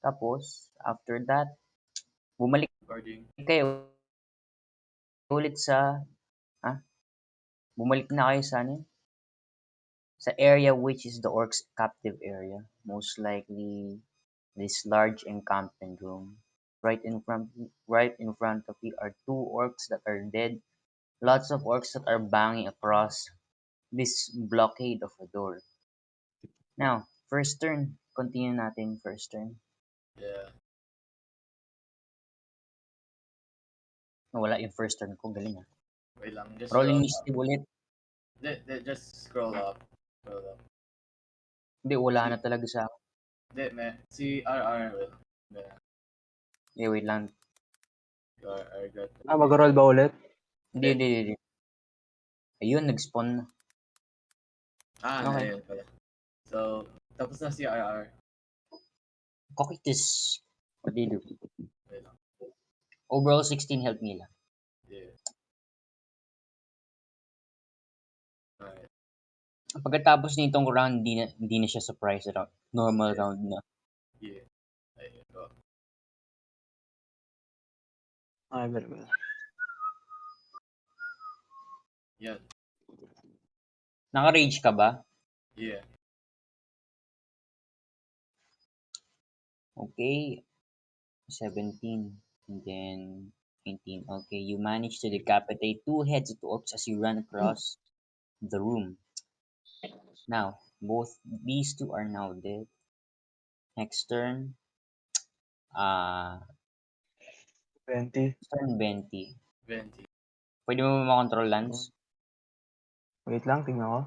Tapos, after that, bumalik Recording. kayo ulit sa, bumalik na kayo sa ano, sa area which is the orcs captive area. Most likely, this large encampment room. Right in front of you are two orcs that are dead. Lots of orcs that are banging across this blockade of a door. Now, first turn. Continue natin first turn. Yeah. Nawala yung first turn ko. Galing ah. Wait lang. Just Roll scroll up. initiative ulit. Just scroll up. Scroll up. Hindi, wala Si, na talaga sa akin. Si RR will. Yeah. Wait lang. RR got. Mag-roll ba ulit? Hindi. Ayun, nag-spawn na. Okay. Ayun pala. So, tapos na si RR. Cocktus. What do you do? Wait lang. Overall 16 health nila. Yeah. Alright. Pagkatapos nitong round, hindi na siya surprise round. Normal Yeah. round na. Yeah. Ayun go. Ay, very well. Yan. Naka-rage ka ba? Yeah. Okay. 17. And then 18. Okay, you manage to decapitate two heads of orcs as you run across the room. Now, both these two are now dead. Next turn, 20. turn 20. 20. Pwede mo ba makontrol, Lance? Wait lang, tingnan ko.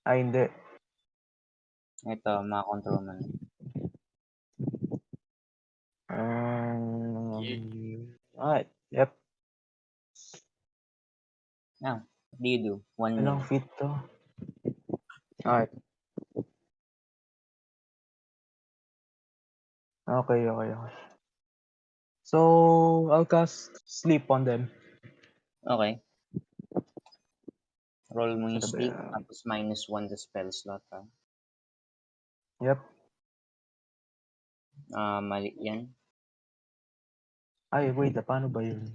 Ay, hindi. Ito, makakontrol mo na. Alright, yep. Now, what do you do? 1 Ilang minute. feet to? Alright. Okay. So, I'll cast sleep on them. Okay. Roll mo yung Sabi, sleep, tapos -1 the spell slot, ha? Yep. Mali yan. Ay, wait, paano ba yun?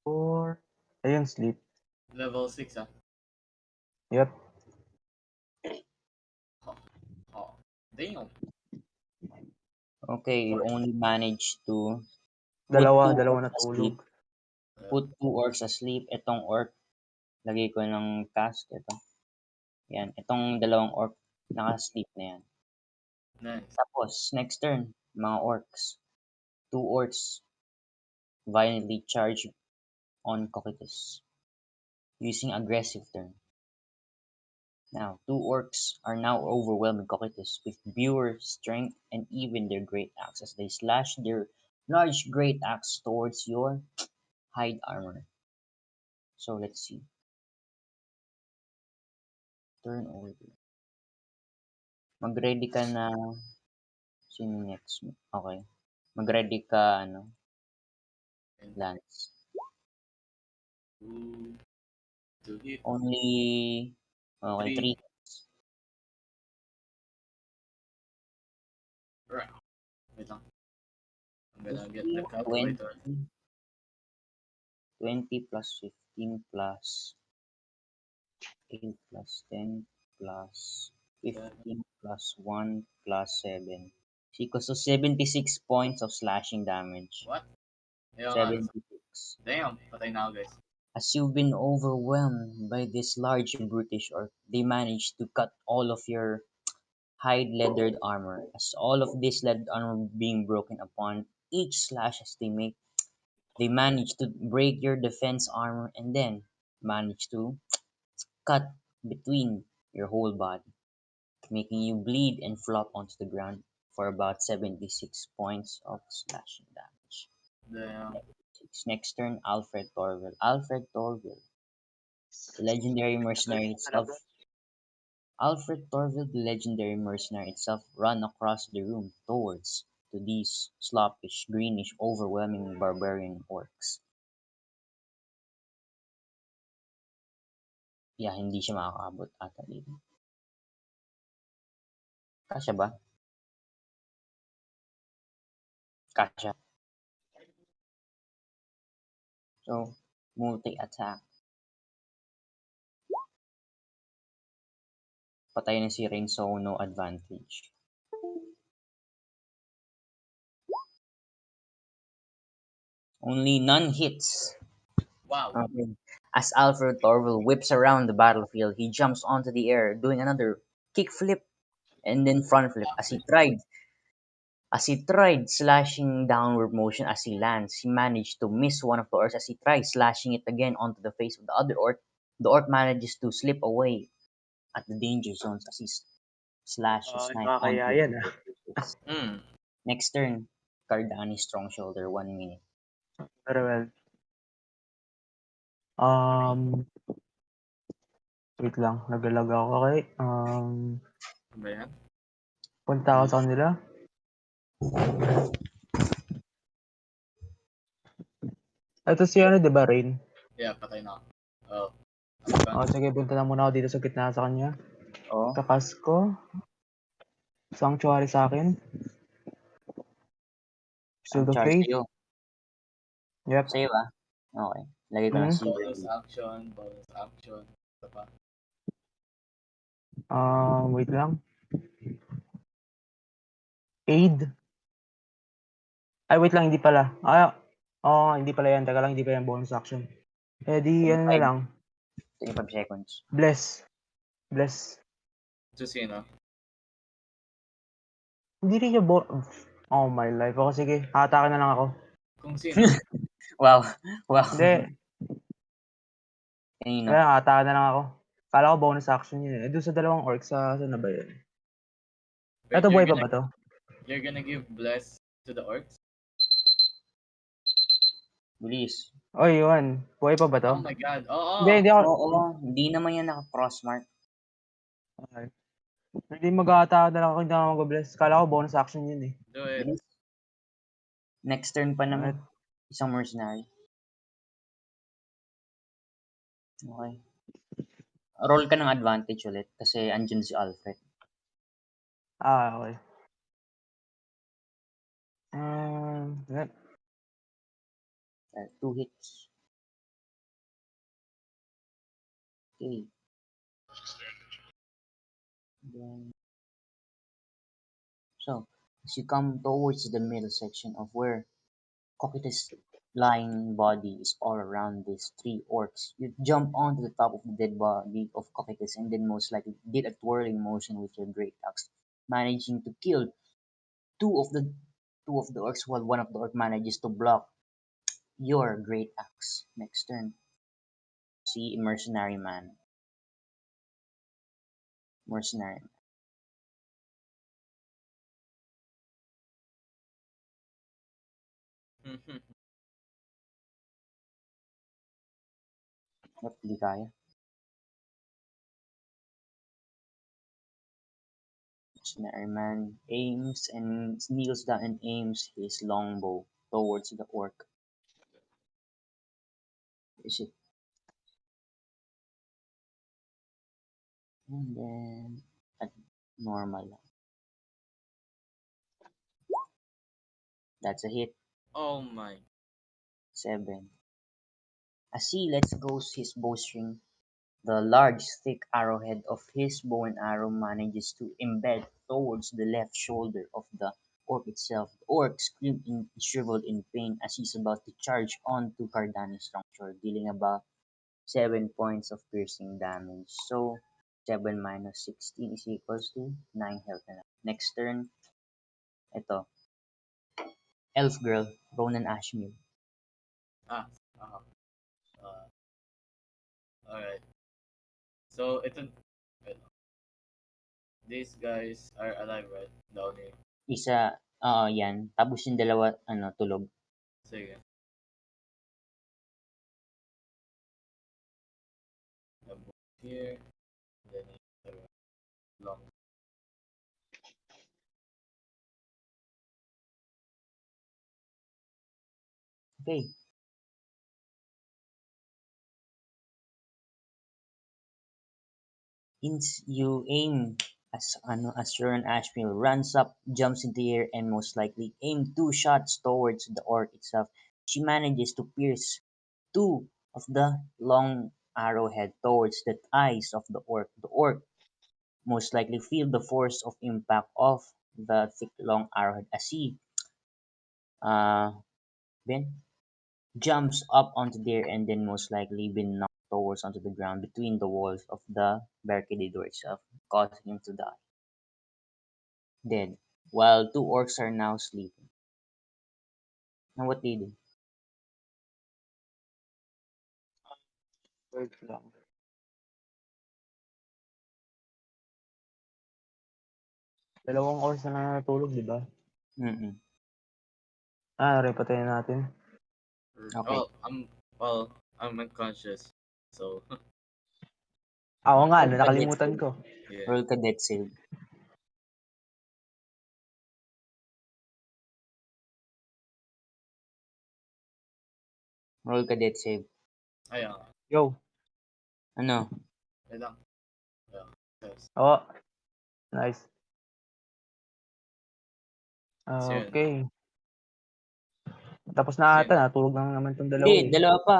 4. Ayun, sleep. Level 6 Yep. Oh. Damn. Okay, you only manage to Dalawa orcs na asleep. tulog. Put 2 orcs asleep. Itong orc, lagay ko ng cast. Ito. Yan. Itong dalawang orc, naka-sleep na yan. Nice. Tapos, next turn, mga orcs. 2 orcs violently charge on Cocytus using aggressive turn. Now, 2 orcs are now overwhelming Cocytus with pure strength and even their great axe as they slash their large great axe towards your hide armor. So let's see. Turn order. Mag-ready ka na. Sino next? Okay. Mag-ready ka, Lance. To hit. Only, okay, 3. Right. Wait lang. I'm gonna get the calculator. 20 plus 15 plus 8 plus 10 plus 15 plus 1 plus 7. Equals to 76 points of slashing damage. What? Ayun nga. 76. Damn. Patay na ako, guys. As you've been overwhelmed by this large brutish orc, they managed to cut all of your hide leathered armor. As all of this leathered armor being broken upon each slash as they make, they manage to break your defense armor and then manage to cut between your whole body, making you bleed and flop onto the ground for about 76 points of slashing damage. Damn. Next turn, Alfred Torville. Alfred Torville, the legendary mercenary itself. Alfred Torville, the legendary mercenary itself, run across the room towards to these sloppish, greenish, overwhelming barbarian orcs. Yeah, hindi siya makakaabot ata dito. Kasya ba? Kasha. So, multi-attack. Patay na si Rain, so no advantage. Only none hits. Wow. Okay. As Alfred Torval whips around the battlefield, he jumps onto the air, doing another kick flip and then front flip. Backflip. As he tried slashing downward motion as he lands, he managed to miss one of the orcs as he tried slashing it again onto the face of the other orc. The orc manages to slip away at the danger zones as he slashed his knife Nakakaya onto yan the ah. faces. Hmm. Next turn, Cardani Strong Shoulder, 1 minute. Very well. Alright. Wait lang. Nag-lag ako. Okay. Ano ba yan? Punta ako sa kanila. Ito si ano, di ba, Rain? Yeah, patay na ako. Oh. Ano ba? Sige, punta na muna ako dito sa gitna sa kanya. Oh, Kapas ko. Sanctuary sa akin. Shield ang of charge Faith. sa'yo. Yep. Sa'yo ba? Okay. Lagay ko ng Hmm. silver. Bonus action. Bonus action. Ito pa. Wait lang. Aid. Ay, wait lang. Hindi pala. Hindi pala yan. Teka lang. Hindi pa yan bonus action. Di, ano na 25, lang. 25 seconds. Bless. Bless. So, sino? Hindi rin yung Oh my life. Ako, sige. Hatake na lang ako. Kung sino? Wow. Wow. Hindi. Kanino? Kaya hatake na lang ako. Kala ko bonus action yun eh. Doon sa dalawang orcs saan na ba yun? Wait, Ito, buhay pa ba to? you're gonna give bless to the orcs? Bilis. Oy, yun. Buhay pa ba to? Oh my god. Oo. Hindi ako. Oo, hindi naman yan naka-crossmark. Okay. Hindi mag-aatake na lang ako. Hindi ako mag-bless. Kala ko bonus action yun eh. Do it. Bilis. Next turn pa naman. Alright. Isang mercenary. Okay. Roll ka ng advantage ulit kasi andyan si Alfred. Okay. Yun. 2 hits. Okay. Then, so, as you come towards the middle section of where Cocytus' lying body is all around these 3 orcs, you jump onto the top of the dead body of Cocytus and then most likely did a twirling motion with your great axe, managing to kill two of the two of the orcs while one of the orc manages to block your great axe. Next turn. See mercenary man. Mercenary man. Mhm. Ba't di kaya? Mercenary man aims and kneels down and aims his longbow towards the orc. Is it? And then at normal. That's a hit. Oh my. 7. As he lets go his bowstring, the large, thick arrowhead of his bow and arrow manages to embed towards the left shoulder of the orc itself. The orc screamed and shriveled in pain as he's about to charge onto Cardani's structure, dealing about 7 points of piercing damage. So, 7 minus 16 is equals to 9 health na lang. Next turn, ito, Elf Girl, Ronan Ashmill. Ah. Uh, uh, Alright. So, ito. Wait. These guys are alive, right? Down here. Isa, yan. Tapos yung dalawa, tulog. Sige. The book here. Then the long. Okay. You aim As Sharon Ashmill runs up, jumps into the air, and most likely aim two shots towards the orc itself, she manages to pierce two of the long arrowhead towards the eyes of the orc. The orc most likely feel the force of impact of the thick long arrowhead as he uh, been jumps up onto there and then most likely been knocked towards onto the ground between the walls of the barricaded door itself, causing him to die dead, while two orcs are now sleeping. Now what they do? Wait lang. Dalawang oras na natulog, di ba? Mm-mm. Repatayin natin. Okay. Well, I'm unconscious. So, Ako nga, Roll ka death nakalimutan save. ko. yeah. Roll ka death save. Roll ka death save. Ayun. Yo. Ano? Wait lang. Yeah. Yes. Oh, nice. So yun. Okay. Tapos na So ata, yun. natulog na naman tong Hindi, dalawa eh. dalawa pa.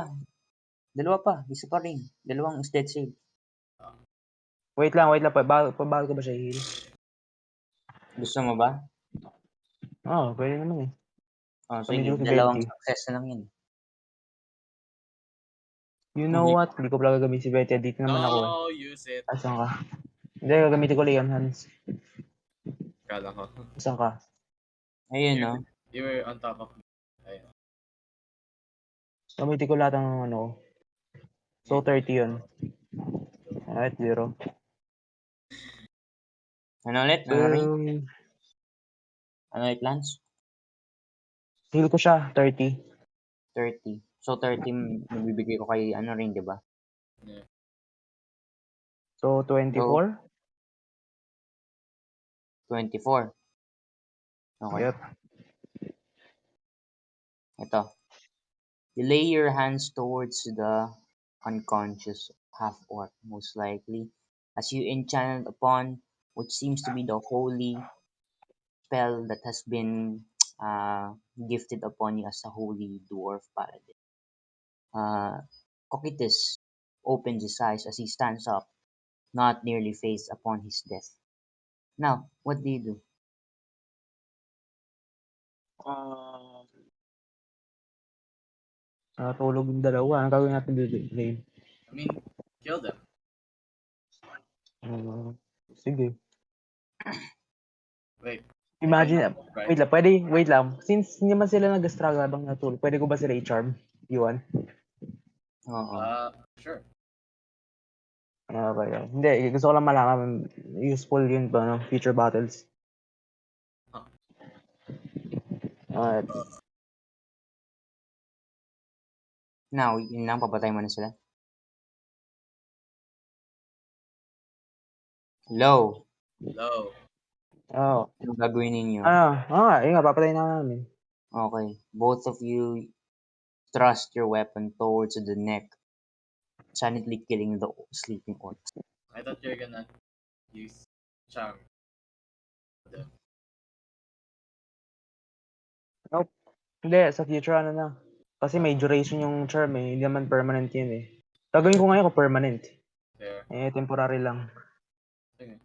Dalawa pa. Isa pa rin. Dalawang is death save. Ah, Wait lang. Pabagal ko ba siya i-heal? Gusto mo ba? Pwede naman eh. Sige. Gamitin ko si Dalawang Venti. success na lang yan. You know what? Hindi ko pala gagamitin si Venti. Dito naman ako eh. no, use it. Asan ka? Hindi, gagamitin ko Leon Hans. Kala ko. Asan ka? Ayun, You, no? you were on top of me. Ayun. Gamitin ko lahat ng ano ko. So, 30 yun. Alright, 0. Ano ulit? Ano rin? Ano ulit, Lance? Heal ko siya, 30. 30. So, 30 mabibigay ko kay ano rin, di ba? Yeah. So, So, 24? 24. Okay. Yep. Ito. You lay your hands towards the unconscious half-orc, most likely, as you enchant upon what seems to be the holy spell that has been gifted upon you as a holy dwarf paladin. Cocytus opens his eyes as he stands up, not nearly face upon his death. Now, what do you do? Ah, Natulog yung dalawa. Anong gagawin natin dito, Lane? I mean, kill them. Uh, Sige. Wait, I can Imagine, right? wait lang. Since hindi naman sila nag-struggle habang natulog, pwede ko ba sila i-charm? Iwan? Oo. Sure. Okay. Hindi, gusto ko lang malaman, useful yun pa, no? Future battles. Huh. Alright. Now, yun lang, papatay mo na sila. Hello? Low. Oh. Anong gagawin ninyo? Yun nga, papatayin na namin. Okay. Both of you thrust your weapon towards the neck, silently killing the sleeping orcs. I thought you were gonna use charm. The, Nope. Hindi, sa future ano na. Kasi may duration yung charm eh. Hindi naman permanent yun eh. Gagawin ko ngayon ko permanent. there. Temporary lang. Okay.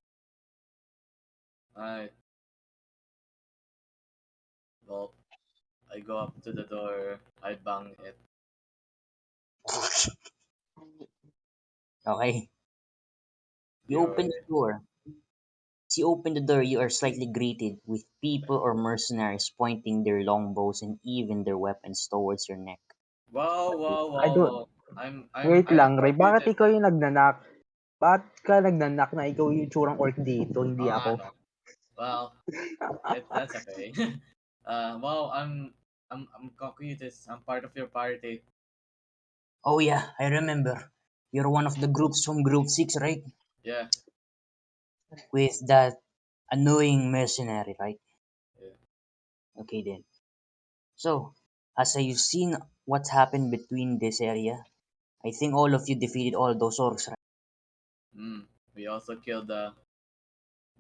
Alright. Well, I go up to the door. I bang it. Okay. You You're open the door. As you open the door, you are slightly greeted with people or mercenaries pointing their longbows and even their weapons towards your neck. wow, wow, I wow, don't, wow. wait I'm lang, Ray. Bakit confused. ikaw yung nagnanak? Bakit ka nagnanak na ikaw yung tsurang orc dito, hindi Ah, ako? no. Well, that's okay. Wow, I'm Cocytus. I'm part of your party. Oh yeah, I remember. You're one of the groups from Group 6, right? Yeah, With that annoying mercenary, right? yeah. Okay then. So, as you've seen what's happened between this area, I think all of you defeated all those orcs, right? Mm. We also killed the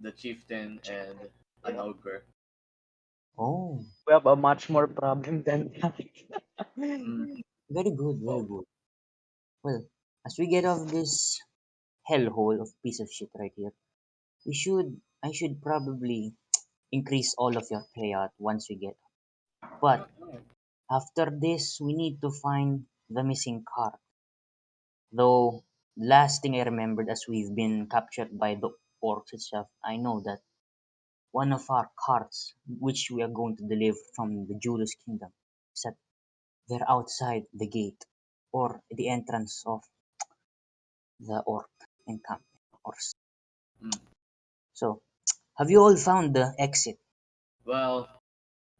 the chieftain and an ogre. Oh, We have a much more problem than that. Mm, very good, very well, good. Well, as we get off this hellhole of piece of shit right here, I should probably increase all of your payout once we get. But alright. after this, we need to find the missing cart. Though, last thing I remembered as we've been captured by the orcs itself, I know that one of our carts, which we are going to deliver from the Judas Kingdom, is that they're outside the gate or the entrance of the orc encampment. Or Mm. so, have you all found the exit? Well,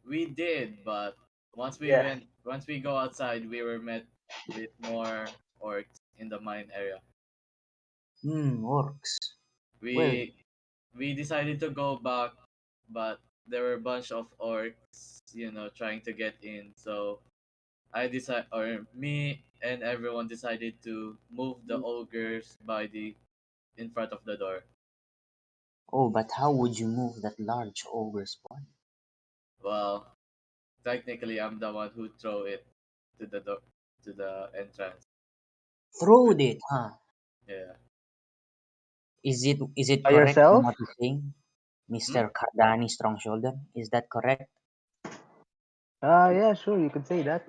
we did, but Yeah. once we go outside, we were met with more orcs in the mine area. Orcs. Well, We we decided to go back, but there were a bunch of orcs, trying to get in. So me and everyone decided to move the ogres by the in front of the door. oh, but how would you move that large ogre's body? Well, technically, I'm the one who throw it to the door to the entrance. Throwed it, huh? Yeah. Is it By correct in yourself? what you're saying, Hmm? Mr. Cardani Strong Shoulder? Is that correct? Yeah, sure, you could say that.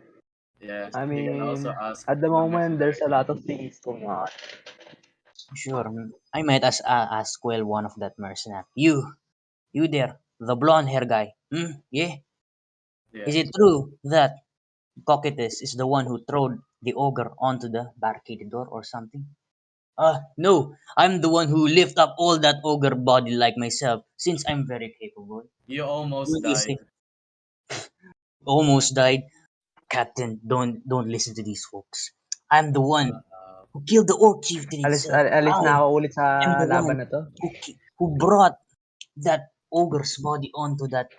Yeah. I You can also mean, ask at the the moment, there's mercenary. a lot of things going on. Sure. I might ask well one of that mercenary. You there, the blonde hair guy. Yeah. Yeah. Is it true that Cocytus is the one who threw the ogre onto the barricaded door or something? No. I'm the one who lift up all that ogre body like myself, since I'm very capable. You almost Will you died. say almost died? Captain, don't listen to these folks. I'm the one Uh, who killed the orc chieftain itself. Alis na I ako ulit sa am the laban one na to. who brought that ogre's body onto that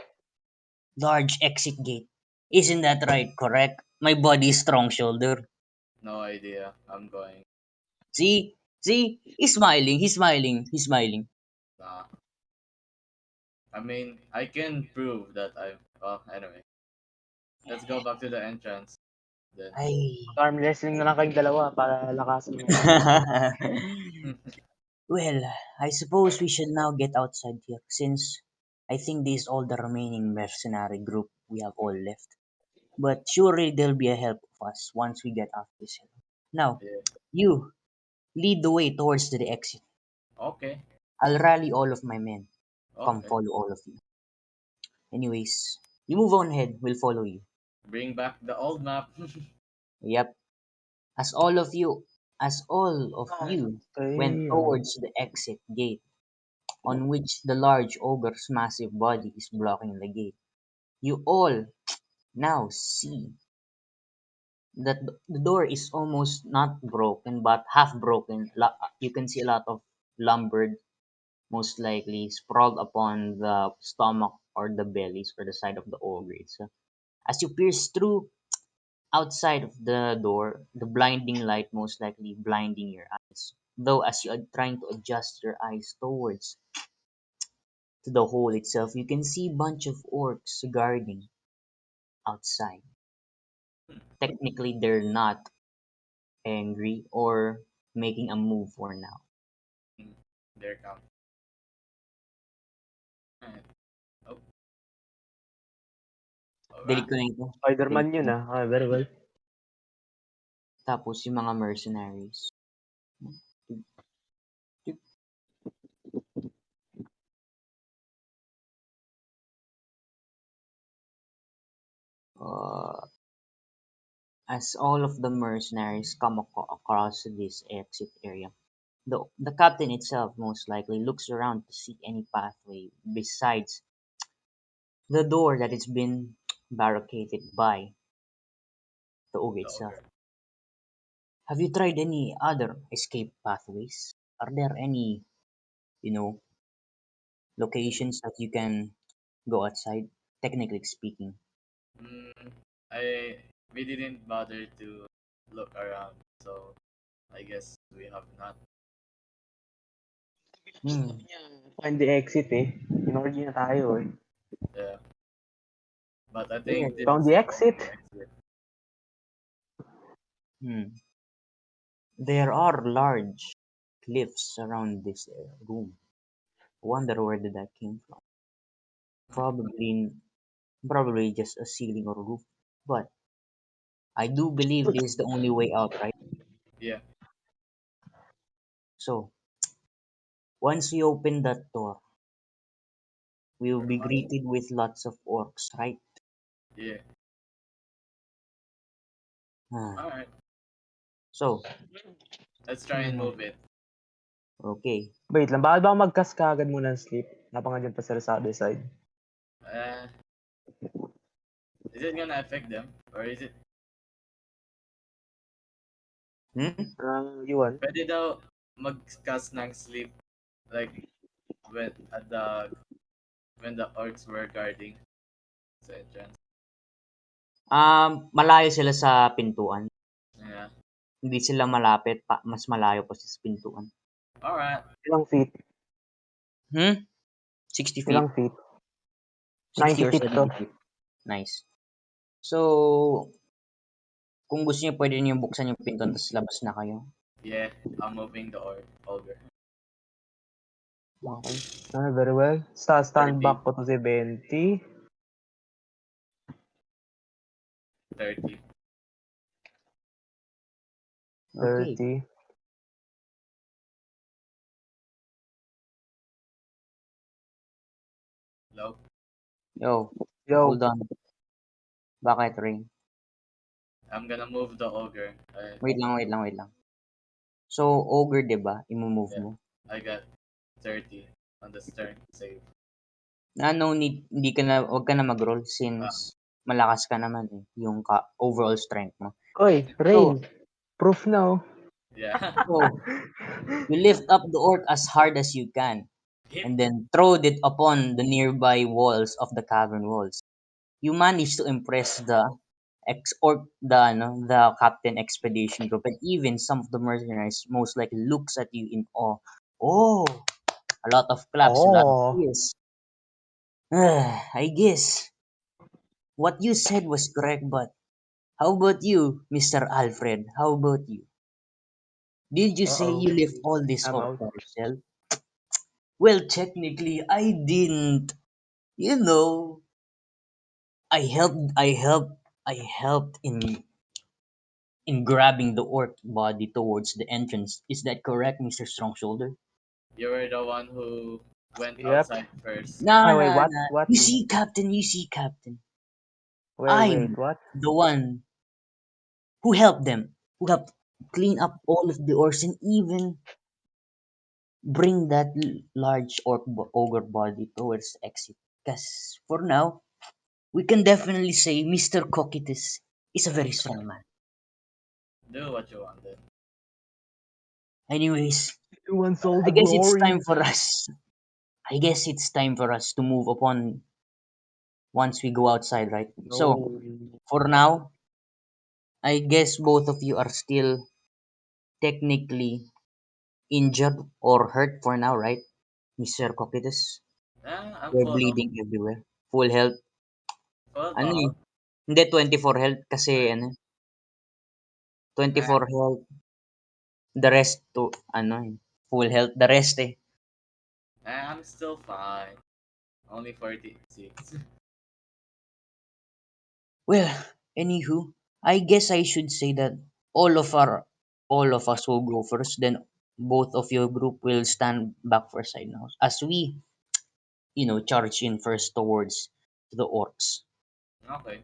large exit gate. Isn't that right? Correct? My body is strong shoulder. no idea. I'm going. See? See? He's smiling. He's smiling. He's smiling. Nah. I mean, I can prove that I'm. Well, anyway, let's go back to the entrance then. Ay. Arm wrestling na lang kayong dalawa para lakasan mo yung ano. Well, I suppose we should now get outside here since I think this is all the remaining mercenary group we have all left. But surely there'll be a help of us once we get off this hill. Now, Yeah. you lead the way towards the exit. Okay. I'll rally all of my men. Come Okay. follow all of you. Anyways, you move on ahead, we'll follow you. Bring back the old map. Yep. As all of you as all of you went Okay. towards the exit gate, on which the large ogre's massive body is blocking the gate, you all now see that the door is almost not broken but half broken. You can see a lot of lumber most likely sprawled upon the stomach or the bellies or the side of the ogre itself. As you pierce through outside of the door, the blinding light most likely blinding your eyes. Though as you are trying to adjust your eyes towards to the hole itself, you can see bunch of orcs guarding outside. Technically, they're not angry or making a move for now. There come. Alright. Oh, Dilig alright. ko na ito. Dilig Spider-Man ko yun na. ah. Ah, very well. Tapos yung mga mercenaries. Uh, as all of the mercenaries come across this exit area, the captain itself most likely looks around to see any pathway besides the door that it's been barricaded by the ogre The itself. ogre. Have you tried any other escape pathways? Are there any, you know, locations that you can go outside, technically speaking? Mm, I we didn't bother to look around, so I guess we have not. Hmm. Find the exit eh. Inorgy na tayo eh. Yeah. But I There, think this Found is the the only exit. exit. hmm, there are large cliffs around this room. Wonder where did that came from. Probably, probably just a ceiling or roof. But I do believe this is the only way out, right? Yeah. So once we open that door, we will We're be fine. greeted with lots of orcs, right? Yeah. Ah, Alright. so, Let's try and Hmm. move it. okay. Wait lang, bakit ba mag-cast ka agad muna ng sleep? Napaka dyan pa sa other side. Uh, is it gonna affect them? Or is it... Hmm? Yuan. Pwede daw mag-cast ng sleep like when at the when the orcs were guarding sa entrance. Malayo sila sa pintuan. Yeah. Hindi sila malapit, mas malayo pa sa pintuan. Alright. Ilang feet? 60 feet. Ilang feet? 60 90 or feet to. 70 feet. Nice. So, kung gusto niyo, pwede niyo buksan yung pintuan tapos labas na kayo. Yeah. I'm moving the ogre. Okay. Very well. Stand 30. back ko to si 20. 30. Okay. 30. Low. Yo, Yo. hold on. Bakit ring? I'm gonna move the ogre. Wait lang. So, ogre, 'di ba? Imo-move Yeah. mo. I got 30 on the stern save. No need, hindi ka na, wag ka na mag-roll since Ah, malakas ka naman eh, yung overall strength mo. Oy, So, Rain. Proof na oh. yeah. so, you lift up the orc as hard as you can, Hit. and then throw it upon the nearby walls of the cavern walls. You manage to impress the the captain expedition group, and even some of the mercenaries most likely looks at you in awe. Oh, a lot of claps, a lot of Oh. cheers. I guess what you said was correct, but how about you, Mr. Alfred? How about you? Did you say Uh-oh. you lift all this I'm up out. by yourself? Well, technically, I didn't. You know, I helped in grabbing the orc body towards the entrance. Is that correct, Mr. Strong Shoulder? You were the one who went Yep. outside first. Nah, Ay, wait, nah, what? nah. What? You see, Captain. You see, Captain. Wait, I'm what? the one who helped them, who helped clean up all of the orcs and even bring that large ogre body towards the exit. Because for now, we can definitely say Mr. Cocytus is a very strong man. Do what you want then. Anyways, Who wants all I the guess it's glory? time for us. I guess it's time for us to move upon once we go outside, right? So, No. for now, I guess both of you are still technically injured or hurt for now, right? Mr. Cocytus, I'm you're full of bleeding everywhere. Full health. full Ano eh? of Hindi, 24 health kasi like ano, eh, 24 health. The rest to, ano eh, full health. The rest eh. I'm still fine. Only 46. Well, anywho, I guess I should say that all of our, all of us will go first, then both of your group will stand back for side now. As we, charge in first towards the orcs. Okay.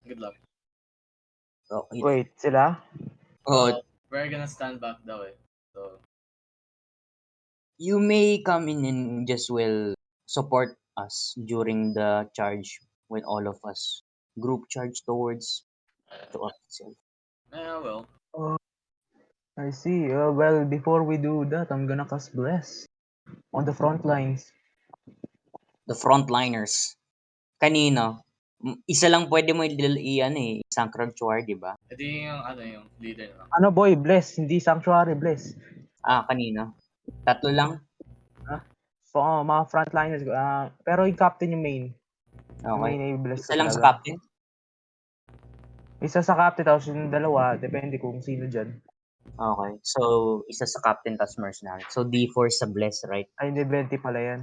Good luck. Okay lang. Wait, sila? Oh, We're gonna stand back that way. So you may come in and just will support us during the charge when all of us group charge towards the orc itself. yeah, well. Oh, I see. Well, before we do that, I'm gonna cast Bless on the front lines. The frontliners. Kanino? Isa lang pwede mo ano eh, isang sanctuary, di ba? Ito yung ano yung leader na lang. Ano boy, Bless, hindi Sanctuary, Bless. Kanino? Tatlo lang? Huh? mga frontliners, pero yung captain yung main. Yung Okay. main ay bless Isa ko lang sa talaga. captain? Isa sa captain, tapos yung dalawa, depende kung sino dyan. Okay. So, isa sa captain tas mercenary. So, D4 sa bless, right? Ay, hindi, 20 pala yan.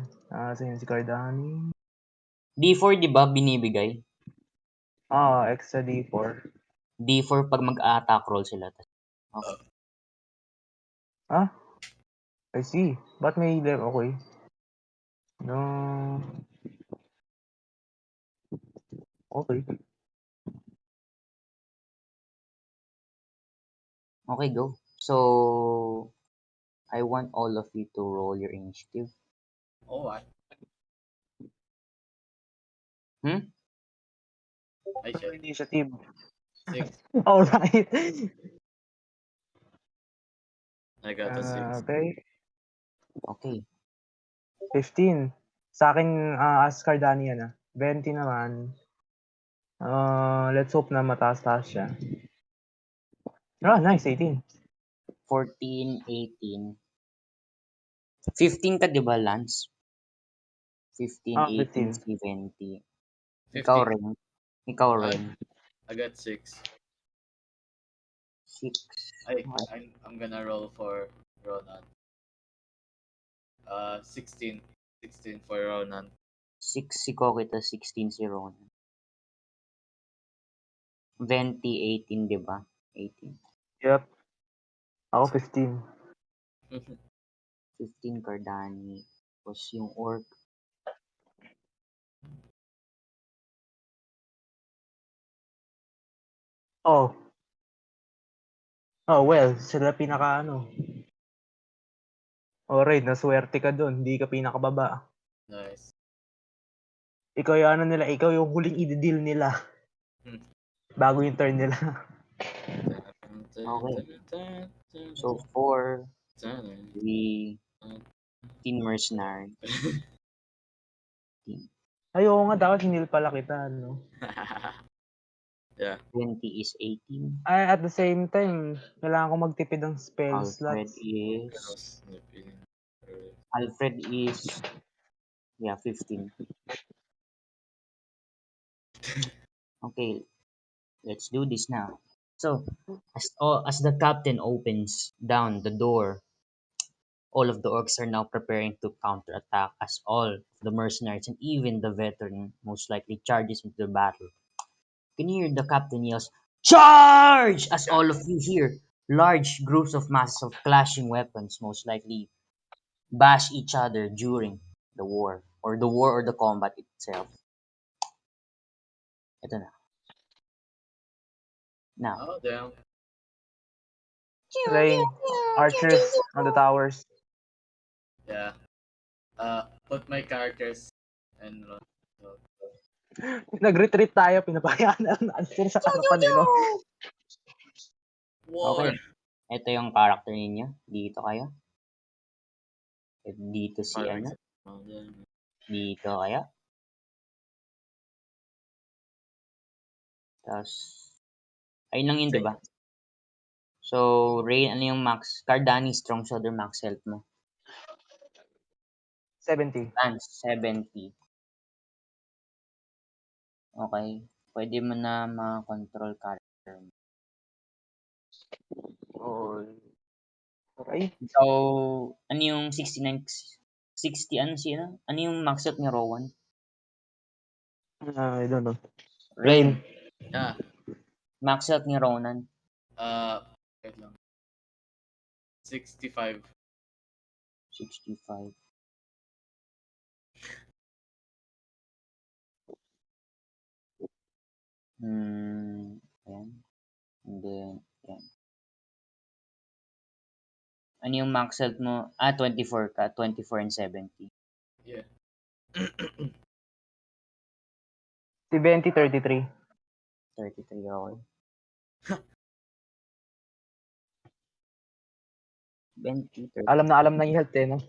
So yun si Cardani. D4, di ba, binibigay? Extra D4. D4 pag mag-attack roll sila. Okay. Ah, I see. Ba't may level? Okay. No. Okay. Okay, go. So, I want all of you to roll your initiative. Oh, what? Hmm? I For shit. initiative. 6. Alright. I got a 6. Okay. Okay. 15. Sa akin, as Cardani yan 20 naman. Let's hope na mataas-taas siya. Nice. 18. 14, 18. 15 ka, di ba, Lance? 15, 18, 15. 17. Ikaw 15. rin. Ikaw I, rin. I got 6. 6. I, Okay. I'm gonna roll for Ronan. 16. 16 for Ronan. 6 si Kokita, 16 si Ron. 20, 18, di ba? 18. Yep. Ako 15. 15 Cardani. Tapos yung orc. Oh. Oh, well, sila pinaka Alright, naswerte ka dun. Hindi ka pinakababa. Nice. Ikaw yung ikaw yung huling i-deal nila. Hmm. Bago yung turn nila. Okay. So, 4, 3, 15 mercenary. Ay, oo nga, dapat hinil pala kita, Yeah. 20 is 18. Ay, at the same time, kailangan ko magtipid ng spell Alfred slots. is... Alfred is... Yeah, 15. Okay, let's do this now. So, as the captain opens down the door, all of the orcs are now preparing to counterattack as all of the mercenaries and even the veteran most likely charges into the battle. You can hear the captain yells, "Charge!" as all of you hear large groups of masses of clashing weapons most likely bash each other during the war or the combat itself. Ito na. Now, Oh, damn. Ray, archers on the towers. Yeah. Put my characters and Nag-retreat tayo, pinapayaan na ng archer sa harapan no? war. okay. Ito yung character ninyo. Dito kayo. Dito si For ano. example, Dito kaya. Tapos, ayun lang yun, di ba? So, Ray, ano yung max? Cardani, strong shoulder max health mo. 70. Lance, 70. Okay. Pwede mo na ma-control character mo. Oh. Right? So, ano yung 69, 60, ano siya? Ano yung max health ni Rowan? I don't know. Rain. Rain. yeah. Max health ni Ronan. Wait lang. 65. 65. Ayan. And then, ayan. Ano yung max health mo? 24 ka. 24 and 70. Yeah. Si 20, 33. 33 okay. 20, 30. Alam na yung health no?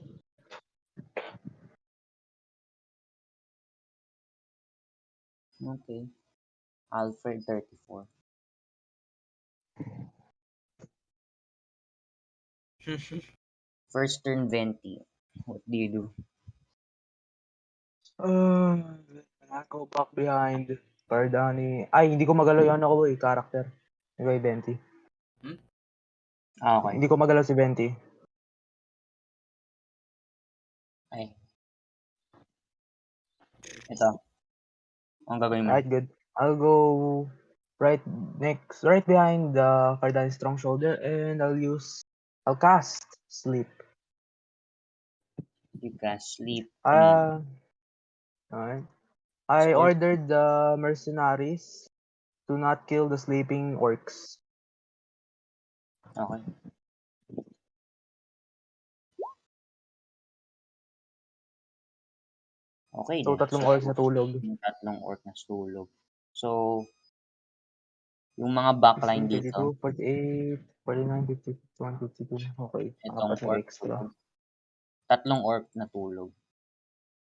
Okay. Alfred, 34. First turn, 20. What do you do? Go back behind. Cardani. Ay, hindi ko magalaw yung ano ko eh, character. Yung kay Venti. Hmm? Okay. Hindi ko magalaw si Venti. Ay, ito. Ang gagawin mo. Alright, good. I'll go right behind the Cardani strong shoulder, and I'll cast sleep. You can sleep kanina. Uh, alright. I Or, ordered the mercenaries to not kill the sleeping orcs. okay. Okay So, na. tatlong So, orcs na tulog. yung tatlong orc na sulog. So, yung mga backline 15, dito, 32, 48, 49, 50, 51, 52. Okay, itong apat na orc extra. tulog. Tatlong orc na tulog.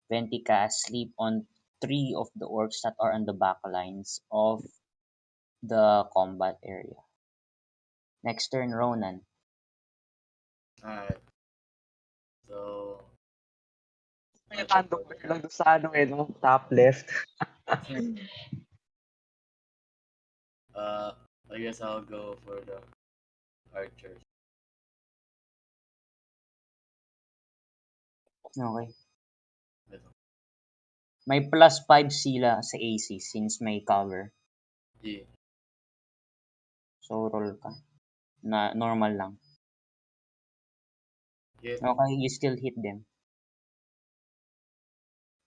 20 cast sleep on three of the orcs that are on the backlines of the combat area. Next turn, Ronan. Alright. So, May I'll go random for bear lang doon sa ano eh, no? Top left. the. uh, I guess I'll go for the archers. Okay. Ito. May plus 5 sila sa AC since may cover. Yeah. So, roll ka. Na normal lang. Hit. Okay, you still hit them.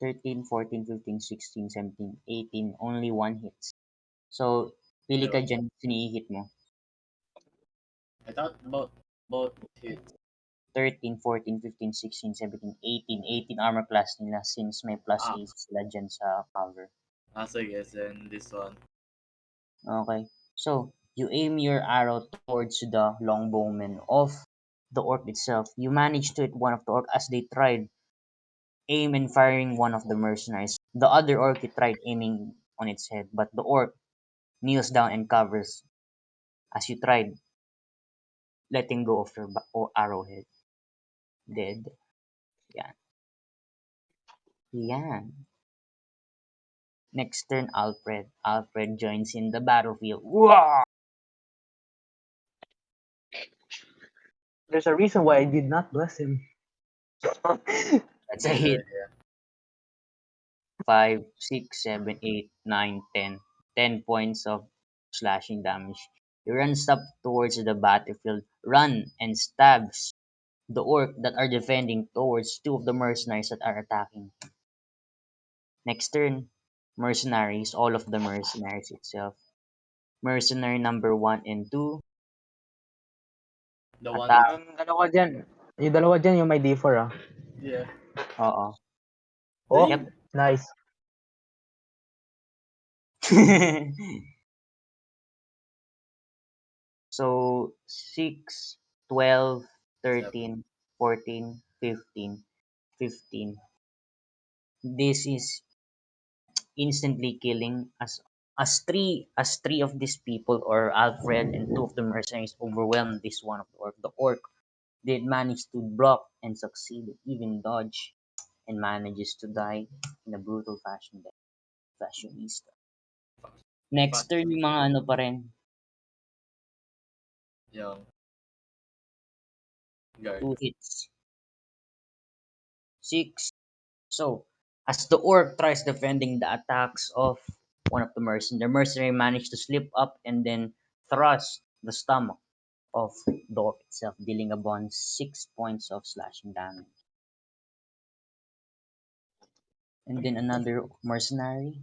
13, 14, 15, 16, 17, 18. Only one hits. So, pili ka Ewan. dyan, sinihit mo. I thought both hits. 13, 14, 15, 16, 17, 18. 18 armor class nila since may plus Ah, AC sila dyan sa cover. so I guess then this one. Okay. So, you aim your arrow towards the longbowman of the orc itself. You manage to hit one of the orc as they tried aim and firing one of the mercenaries. The other orc tried aiming on its head, but the orc kneels down and covers as you tried letting go of your arrowhead. Dead. Yan. Yan. Next turn, Alfred. Alfred joins in the battlefield. Wah! There's a reason why I did not bless him. That's a Yeah, hit. yeah. 5, 6, 7, 8, 9, 10. 10 points of slashing damage. He runs up towards the battlefield, run and stabs the orc that are defending towards two of the mercenaries that are attacking. Next turn, mercenaries, all of the mercenaries itself. Mercenary number 1 and 2, The one attack. that. Yung dalawa dyan, yung may D4 ah. Yeah. Oo. Oh, Yep. nice. So, 6, 12, Seven. 13, 14, 15, 15. This is instantly killing as three of these people, or Alfred and two of the mercenaries, overwhelmed this one of the orc. The orc did manage to block and succeed, even dodge, and manages to die in a brutal fashion. Fashionista. Next turn yung mga ano pa rin, Young guard. 2 hits. 6. So, as the orc tries defending the attacks of one of the mercenary managed to slip up and then thrust the stomach of the orc itself, dealing upon 6 points of slashing damage. And then another mercenary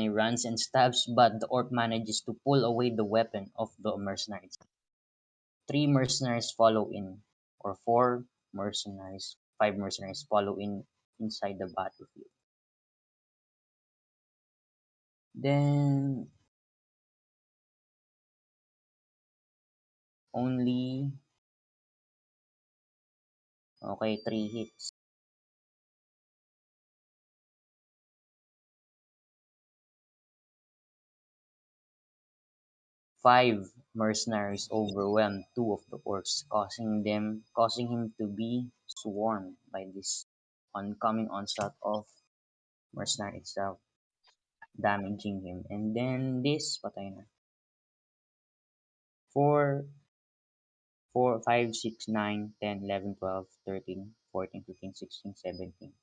runs and stabs, but the orc manages to pull away the weapon of the mercenary. 3 mercenaries follow in, or 4 mercenaries, 5 mercenaries follow in inside the battlefield. Then only, okay, 3 hits. 5 mercenaries overwhelmed two of the orcs, causing him to be swarmed by this oncoming onslaught of mercenary itself, damaging him. And then this, patay na. 4, 4, 5, 6, 9, 10, 11, 12, 13, 14, 15, 16, 17.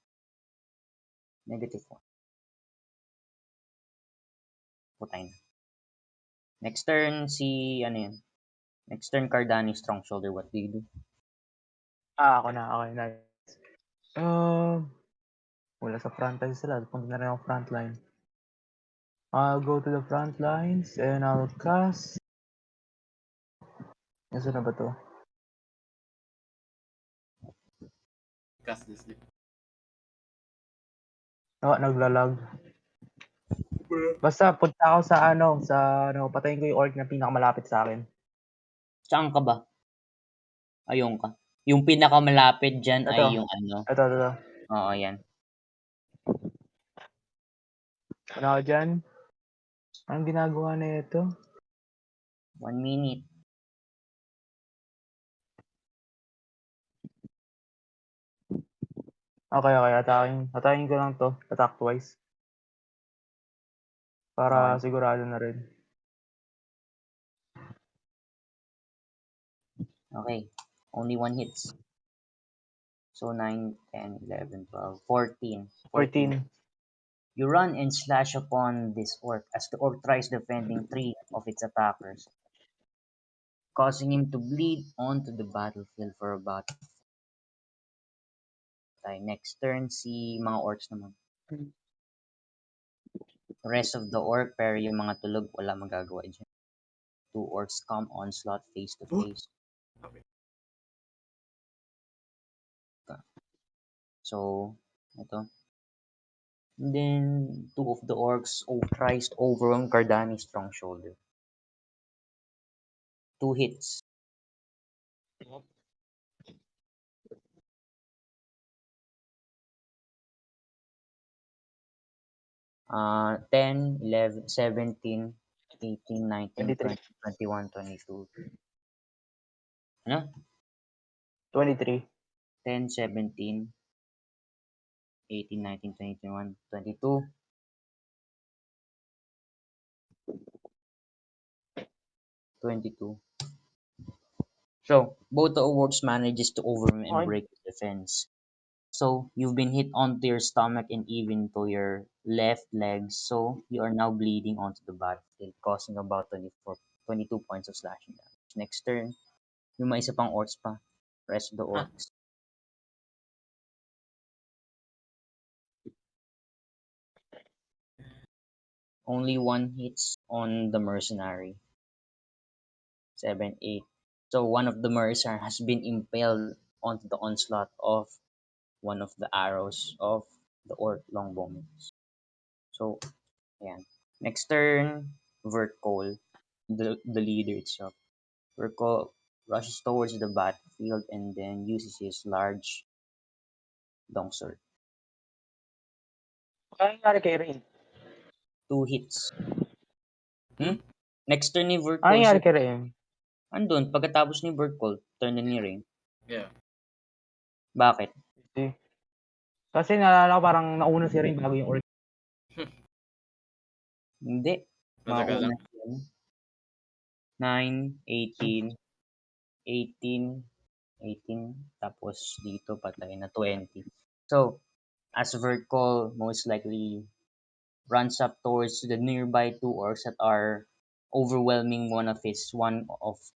Negative 1. Patay na. Next turn, ano yan? Next turn, Cardani, strong shoulder. What do you do? Ako na. Okay, nice. Wala sa front line sila. Punta na rin ako front line. I'll go to the front lines and I'll cast. Nasaan na ba to? Cast this sleep. Naglalag. Basta punta ako patayin ko yung orc na pinakamalapit sa akin. Saan ka ba? Ayun ka. Yung pinakamalapit dyan ay Ito. yung ano. Ito. Oo, yan. Ano ako dyan? Anong ginagawa na ito? 1 minute. Okay. Atakin ko lang to. Attack twice. Para Okay. sigurado na rin. Okay. Only 1 hits. So 9, 10, 11, 12, 14. 14. You run and slash upon this orc as the orc tries defending 3 of its attackers, causing him to bleed onto the battlefield for about time. Next turn, si mga orcs naman. The rest of the orc, pero yung mga tulog, wala magagawa dyan. 2 orcs come onslaught face to face. Okay. So, ito. And then, 2 of the orcs tries to overwhelm Cardani's strong shoulder. 2 hits. 10, 11, 17, 18, 19, 23. 20, 21, 22. Ano? 23. 10, 17, 18, 19, 20, 21, 22, 22. So, both the orcs manages to overwhelm and Okay. break the defense. So, you've been hit onto your stomach and even to your left leg. So, you are now bleeding onto the battlefield, causing about 22 points of slashing damage. Next turn, yung may isa pang orcs pa. Rest of the Huh. orcs. Only 1 hits on the mercenary. 7, 8. So, one of the mercenaries has been impaled onto the onslaught of one of the arrows of the orc longbowmen. So, ayan. Next turn, Vertcole, the leader itself. Vertcole rushes towards the battlefield and then uses his large longsword. Ano nangyari kay Rain? 2 hits. Hmm? Next turn ni Ano Vertcole, nangyari kay Rain? andun, pagkatapos ni Vertcole, turn na ni Ring. Yeah. Bakit? Kasi naalala ko parang nauna si Rain bago yung orc. Hindi. Matagal Mauna lang. yan. 9, 18, 18, 18, tapos dito patay na 20. So, as Vertcole most likely runs up towards the nearby 2 orcs that are overwhelming one of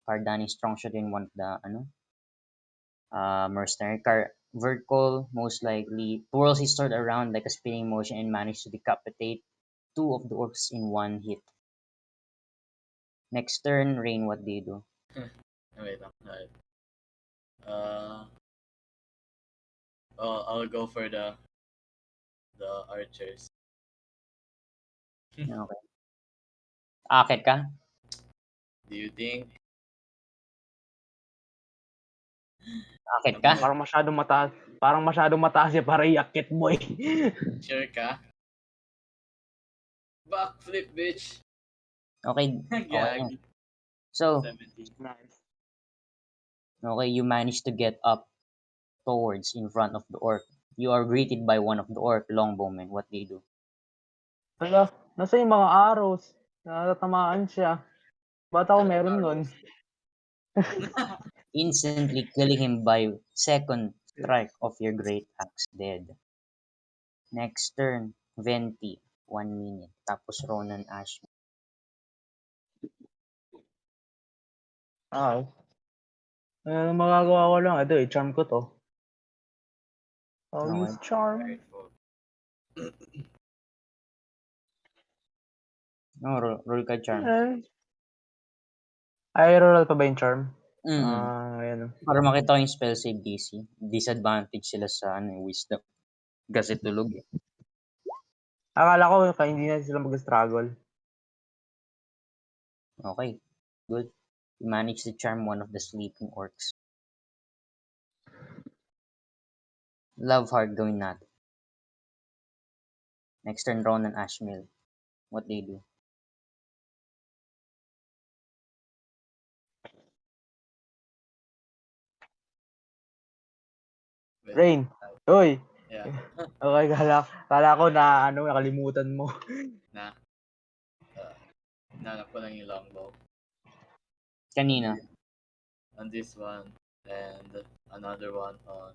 Cardani's strong shot in one of the mercenary. Vertcole most likely twirls his sword around like a spinning motion and manages to decapitate 2 of the orcs in one hit. Next turn, Rain, what do you do? Wait lang. Alright. I'll go for the archers. Okay. Akit ka? Do you think? Akit ka? Parang masyadong mataas siya para iakit mo eh. Sure ka? Backflip, bitch! Okay, okay yan. Gag. So, 17. Nice. okay, you managed to get up towards in front of the orc. You are greeted by one of the orc longbowmen. What they do? Hala, nasa yung mga arrows? Natatamaan siya. Ba't ako meron nun? Arrows. Instantly killing him by second strike of your great axe dead. Next turn, Venti, 1 minute. Tapos Ronan Ash. Ah, magagawa ko lang. Ito, i-charm ko to. I'll use Okay. charm. Grateful. No, roll ka charm. Eh, ay, roll pa ba yung charm? Mm. Ayan. Para makita ko yung spell save DC. Disadvantage sila sa wisdom. Kasi tulog eh. Akala ko kaya hindi na sila mag-struggle. Okay. Good. You managed to charm one of the sleeping orcs. Love heart gawin natin. Next turn, Ronan Ashmill. What they do? Wait. Rain. Uy! Yeah. Okay, kala ko na nakalimutan mo. Na. Nanap ko lang yung longbow. Kanina. On this one. And another one on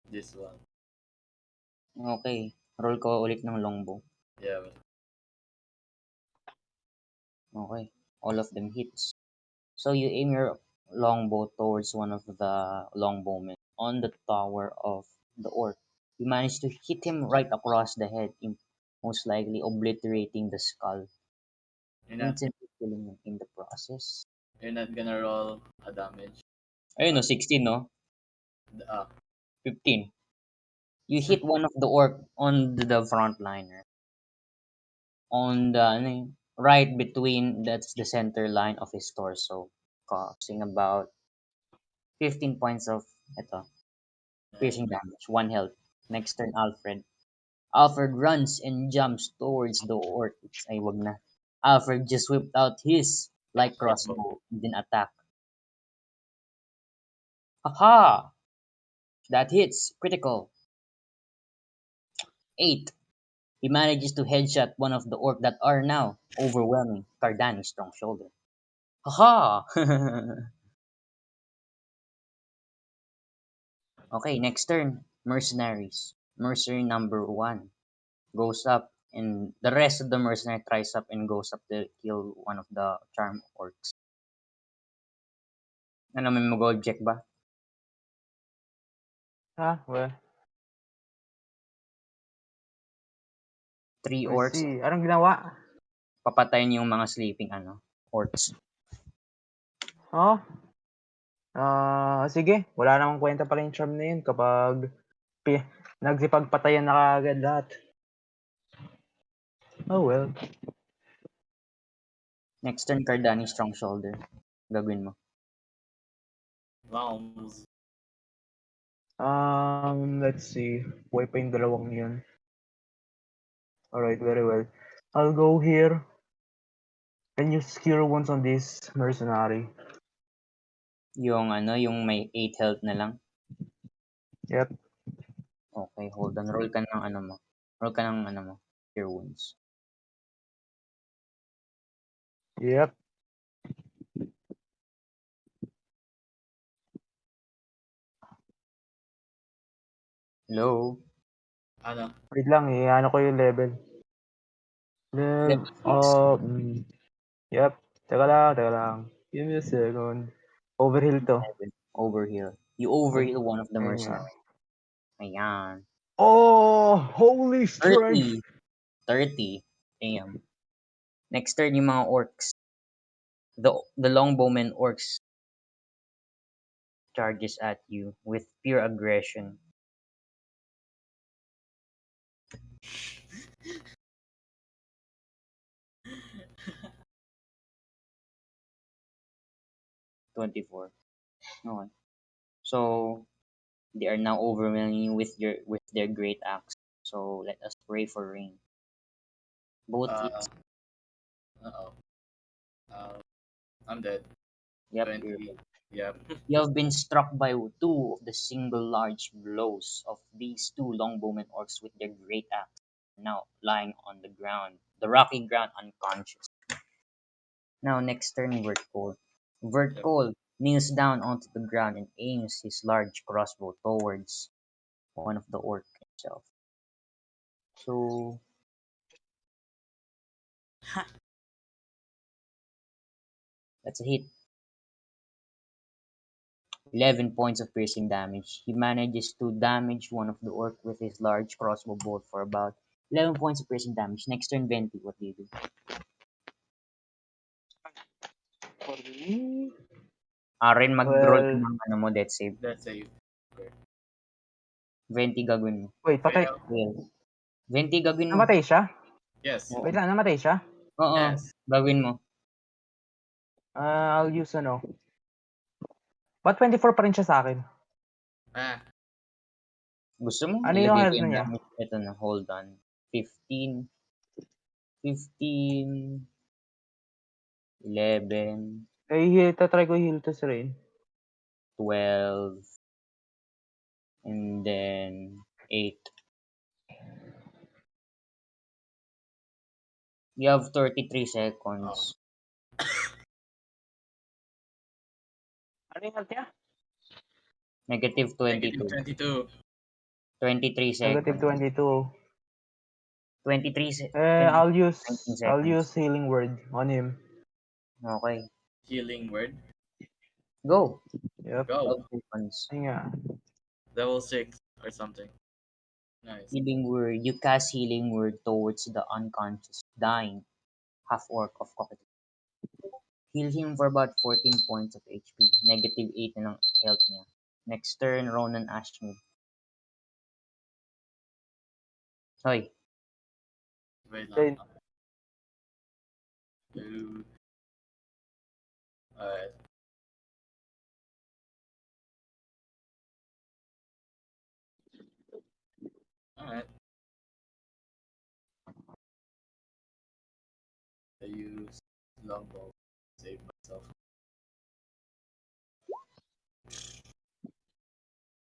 this one. Okay. Roll ko ulit ng longbow. Yeah. But Okay. All of them hits. So you aim your longbow towards one of the longbowmen on the tower of the orc. You manage to hit him right across the head, most likely obliterating the skull, you're not instantly killing him in the process. you're not gonna roll a damage. Ayun no, 16 no? Ah. 15. You hit one of the orc on the frontliner. On the right between, that's the center line of his torso, causing about 15 points of ito, piercing Nice. damage, 1 health. Next turn, Alfred. Alfred runs and jumps towards the orc. Ay, wag na. Alfred just whipped out his light Crossbow. crossbow and then attack. Haha! That hits. Critical. 8. He manages to headshot one of the orc that are now overwhelming Cardani's strong shoulder. Haha! Okay, next turn. Mercenaries. Mercenary number 1 goes up, and the rest of the mercenary tries up and goes up to kill one of the charm orcs. Ano, may mag-object ba? Well, 3 let's orcs, see. Anong ginawa? papatayin yung mga sleeping orcs. Oh? Sige. Wala namang kwenta pala yung charm na yun kapag nagsipagpatayan na kaagad lahat. Oh well. Next turn, Cardani strong shoulder. Gagawin mo. Rounds. Let's see. Buhay pa yung dalawang yun. Alright, very well. I'll go here and use cure wounds on this mercenary. Yung may 8 health na lang. Yep. Okay, hold on. Roll ka ng mo. Roll ka ng mo. Cure wounds. Yep. Hello? Ano? Wait lang, ano ko yung level. Level 6. Yep. Teka lang. Give me a second. Overheal to. Overheal. You overheal one of the Ayan. mercenaries. Ayan. Oh, holy strength! 30. 30. Damn. Next turn, yung mga orcs. The longbowmen orcs charges at you with pure aggression. $24. Okay. So they are now overwhelming you with their great axe. So let us pray for rain. Both Uh. hits. Uh-oh. Uh, I'm dead. Yep, you're 20. dead. Yep. You have been struck by two of the single large blows of these two longbowmen orcs with their great axe, now lying on the ground, the rocky ground, unconscious. Now, next turn, Vertical. Yep. Vertical kneels down onto the ground and aims his large crossbow towards one of the orc himself. So, that's a hit. 11 points of piercing damage. He manages to damage one of the orc with his large crossbow bolt for about 11 points of piercing damage. Next turn, Venti, what do you do? For me, Rin, mag-roll ka well, ng ano mo, death save. That's safe. Okay. 20 gagawin mo. wait, patay. Fail. Fail. 20 gagawin mo. Namatay siya? Yes. Oo. Wait lang, namatay siya? Oo, Yes. gagawin mo. I'll use ano. Ba't 24 pa rin siya sa akin? Ah. Gusto mo? Ano yung Ilagay ko health na yung niya? damage. Ito na, hold on. 15, 15, 11, Tatry ko heal to si Rain. 12, and then 8. You have 33 Oh. seconds. Ano yung health niya? Negative Negative 22. 22. 23 Negative seconds. 22. 23 I'll 19 use seconds. healing word on him. Okay. Healing word. Go. Yep. Go. 12 seconds. Ayun nga. Level 6 or something. Nice. Healing word. You cast healing word towards the unconscious, dying half-orc of Cockatoo. Heal him for about 14 points of HP. Negative 8 na ng health niya. Next turn, Ronan Ashmid. Hoy, Wait lang. Rain. Two. Alright. Alright. I use longbow to save myself.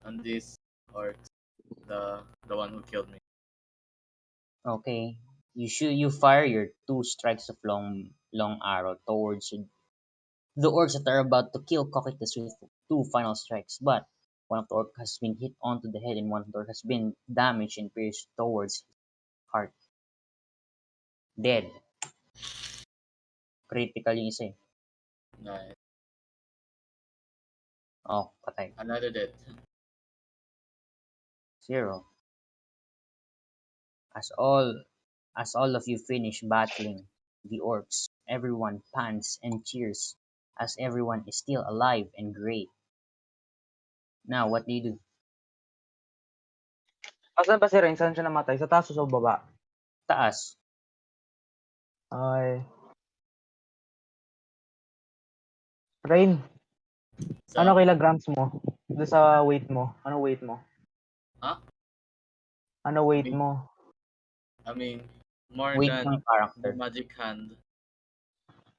And this orc, the one who killed me. okay. You fire your two strikes of long arrow towards the orcs that are about to kill Cocytus with two final strikes, but one of the orcs has been hit onto the head and one of the orcs has been damaged and pierced towards his heart. Dead. Critical yung isa eh. Nice. Oh, patay. Another dead. 0. As all as all of you finish battling the orcs, everyone pants and cheers as everyone is still alive and great. Now, what do you do? Asan ba si Rain? Saan siya namatay? Sa taas o sa baba? Taas. Okay. Rain, ano So, kilograms mo? Doon sa weight mo. Ano weight mo? huh? Ano I weight mean, mo? I mean, more Weight ng than the character. magic hand.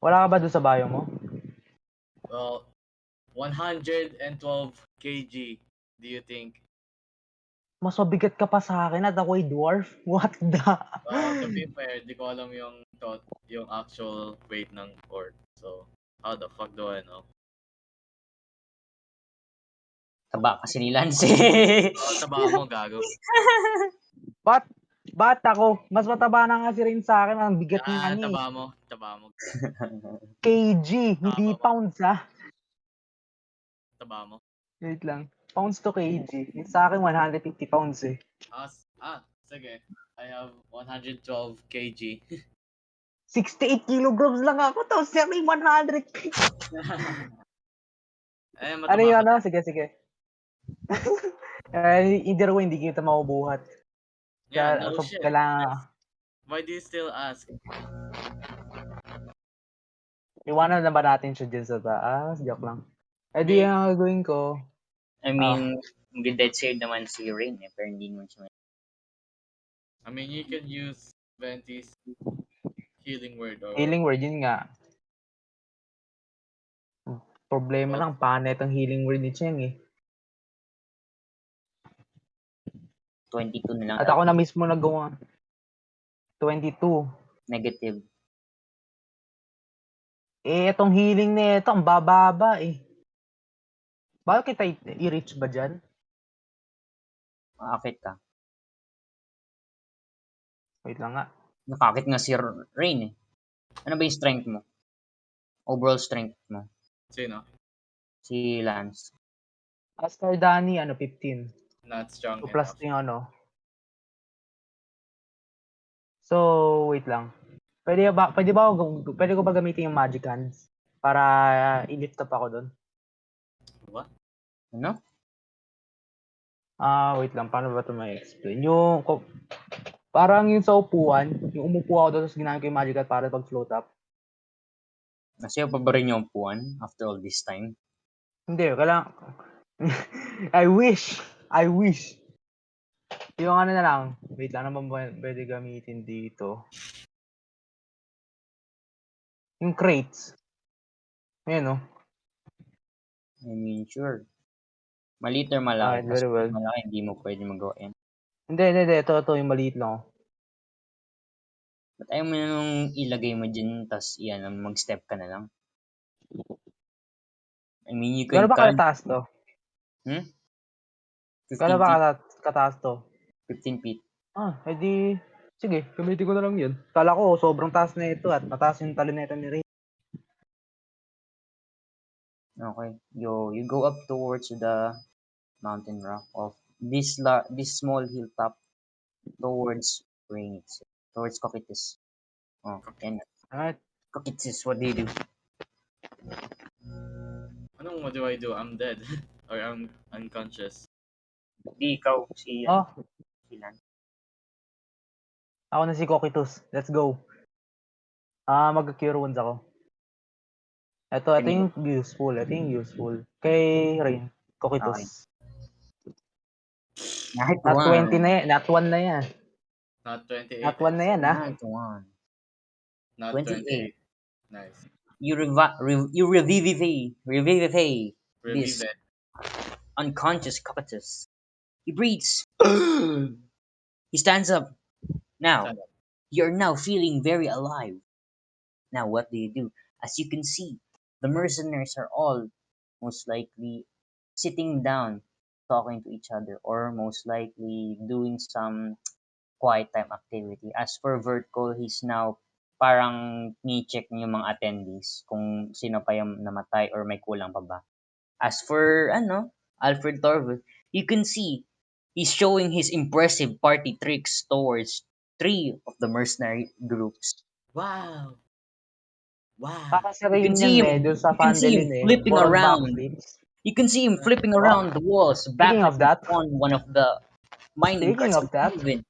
Wala ka ba doon sa bio mo? Well, 112 kg. Do you think? Mas mabigat ka pa sa akin at ako'y dwarf? What the? Well, to be fair, di ko alam yung actual weight ng orc. So, how the fuck do I know? Taba kasi ni Lance. Oh, taba mo, gago. Ba't? Ba't ako? Mas mataba na nga si Rain sa akin. Ang bigat niya niya eh. Taba mo. kg, hindi Tama mo, pounds ah. taba mo. Wait lang. Pounds to kg. Yung sa akin 150 pounds eh. Sige. I have 112 kg. 68 kilograms lang ako. Tapos siya may 100. Ano Mataba yung ka ano? din. Sige, sige. Either way, hindi kita makubuhat. Yeah, Kaya, no so, shit. kailangan, Why do you still ask? iwanan na ba natin siya dyan sa taas? Joke lang. I Eh di mean, ang gagawin ko, I ah, mean, dead save naman si Rain eh, pero hindi naman siya. you can use Venti's healing word or healing word, yun nga. Problema What? lang, panet ang healing word ni Cheng eh. 22 na lang At ako LP. na mismo nagawa. 22. Negative. Itong healing na ito, ang bababa eh. Bakit kita i-reach ba dyan? Makakit ka. Wait lang nga. Nakakit nga si Rain eh. Ano ba yung strength mo? Overall strength mo? Sino? Si Lance. Aster Danny, 15. Not strong 2 plus enough. 2 yung So, wait lang. Pwede ko ba gamitin yung magic hands? Para i-lift up ako doon? What? Ano? Wait lang. Paano ba ito ma-explain? Parang yung sa upuan, yung umupo ako doon, tapos ginamit ko yung magic hand para pag-float up. Nasa'yo pa ba rin yung upuan after all this time? Hindi, kailangan... I wish! I wish! Yung ano na lang. Wait lang, naman ba pwede gamitin dito? Yung crates. Ayan, oh. I mean, sure. Maliit or malaki. Alright, Kasi very kung well. malaki, hindi mo pwede magawa yan. Hindi. Ito, yung maliit lang, oh. Ba't ayaw mo na nung ilagay mo dyan, tas yan, mag-step ka na lang? I mean, you can Gano'n ba count. kataas to? Hmm? Gano'n 15 ba feet? kataas to? 15 feet. Edi... Sige, gamitin ko na lang yun. Kala ko, sobrang taas na ito at mataas yung talineta ni Ray. Okay. You go up towards the mountain rock of this small hilltop towards rain itself. Towards Cocytus. Oh, yan. Alright. Cocytus, what do you do? What do I do? I'm dead. Or I'm unconscious. Di ikaw, si, Oh, si Lan. ako na si Kokitus. Let's go. Mag-cure wounds ako. Ito Kanino? yung useful. Kay Rain. Okay. Kokitus. Night Not 20 one. na yan. Not 1 na yan. Not 28, Not I 1 na yan, assume. Night one. Not 28. 28. Nice. You revivify this Revive it. unconscious cocytus. He breathes. He stands up. Now, Stand up. you're now feeling very alive. Now, what do you do? As you can see, the mercenaries are all most likely sitting down, talking to each other, or most likely doing some quiet time activity. As for Vertical, he's now parang ni-check niyo yung mga attendees kung sino pa yung namatay or may kulang pa ba. As for Alfred Torval, you can see he's showing his impressive party tricks towards three of the mercenary groups. Wow. Wow. Baka si Rain yan dun sa You can see him Fandelin flipping Puro around. backflips. You can see him flipping Oh, around the walls, speaking of backflipping that, on one of the mining speaking carts, of and that, even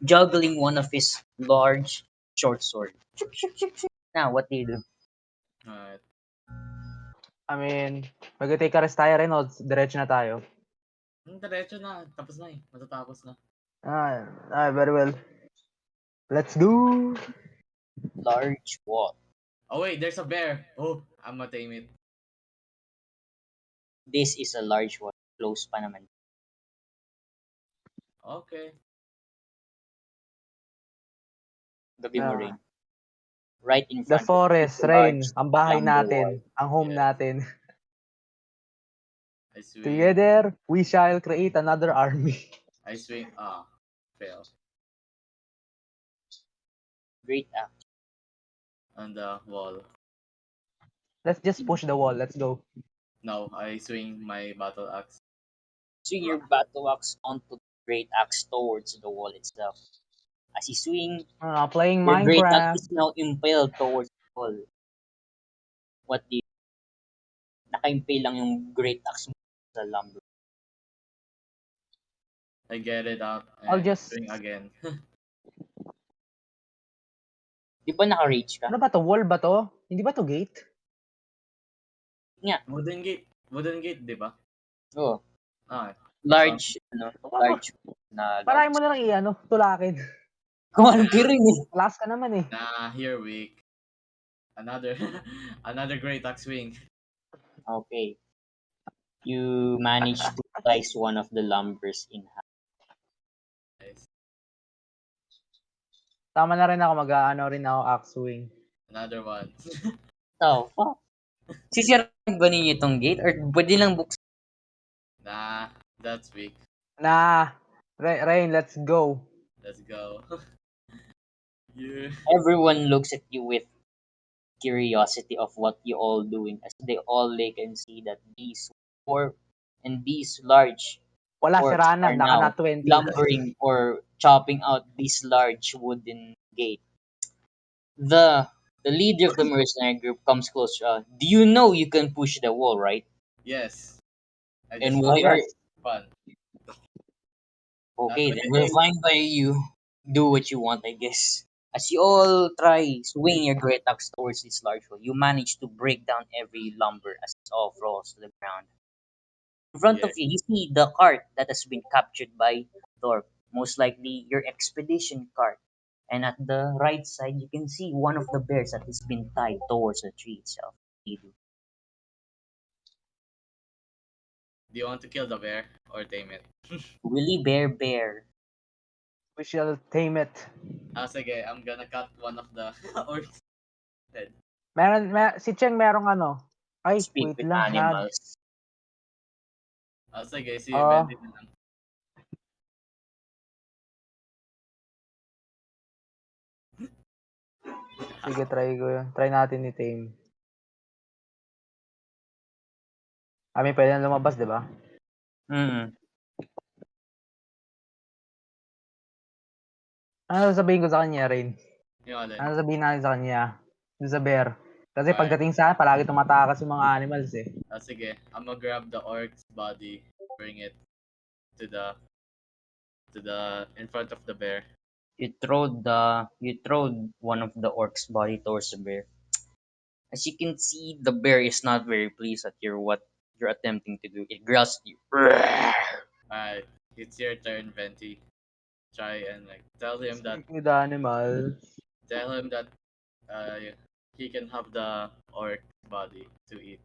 juggling one of his large short sword. Now, what do you do? Alright. I mean, mag-take a rest tayo rin o diretso na tayo? Diretso na. Tapos na eh. Matatapos na. Very well. Let's go! Large wall. Oh wait, there's a bear. Oh, I'm gonna tame it. This is a large wall. Close pa naman. Okay. Gabi mo rin. Ah, Right in the front of you is forest, a large Rain, ang bahay lumber wall. natin, ang home Yes. natin. I swing. Together, we shall create another army. I swing. Fail. Great act. On the wall. Let's just push the wall. Let's go. No, I swing my battle axe. Swing your battle axe onto the great axe towards the wall itself. As you swing, Playing your great axe Minecraft. is now impaled towards the wall. What do you Naka-impale lang yung great axe mo sa lumber. I get it out I'll and just... swing again. Di ba naka-rage ka? Ano ba to? Wall ba to? Hindi ba to gate? Nga. Wooden gate. Wooden gate, di ba? Oo. Ah, so, Large na Parahin logs. mo na lang tulakin. Kumalang kiring eh. Last ka naman eh. here weak. Another another great axe swing. Okay, you managed to slice one of the lumbers in half. Nice. Tama na rin ako, mag-aano rin ako, axe swing. Another one. So, fuck. Sisirain ba ninyo itong gate or pwede lang buksan? Nah, that's weak. Nah, Rain, let's go. Let's go. Yeah. Everyone looks at you with curiosity of what you all doing as they can see that these four and these large Wala, orcs sira na, are naka now na 20. lumbering or chopping out this large wooden gate. The leader of the mercenary group comes close. Do you know you can push the wall, right? Yes. I And just why found are it Yes, fun. Not okay? Then we're really. fine by you. Do what you want, I guess. As you all try swing your great axe towards this large wall, you manage to break down every lumber as it all falls to the ground. In front Yeah. of you, you see the cart that has been captured by Thorpe, most likely your expedition cart. And at the right side, you can see one of the bears that has been tied towards the tree itself. You do. Do you want to kill the bear or tame it? Willy Bear Bear. we shall tame it. Ah, sige, I'm gonna cut one of the orcs head. Si Cheng merong ano. Ay, Speak wait with lang, lag. animals. Ah, sige, si Ah, Bendy na lang. sige, try ko yun. Try natin ni tame. Kami pwede na lumabas, di ba? Mm. Ano sasabihin ko sa kanya, Rain? Yung alin. Ano sasabihin natin sa kanya? Doon sa bear. Kasi Alright. pagdating sa akin, palagi tumatakas yung mga animals eh. Ah, sige, I'm gonna grab the orc's body, bring it to the in front of the bear. You throw one of the orc's body towards the bear. As you can see, the bear is not very pleased at what you're attempting to do. It growls at you. Alright, it's your turn, Venti. Try and like Speak with animals. tell him that uh he can have the orc body to eat.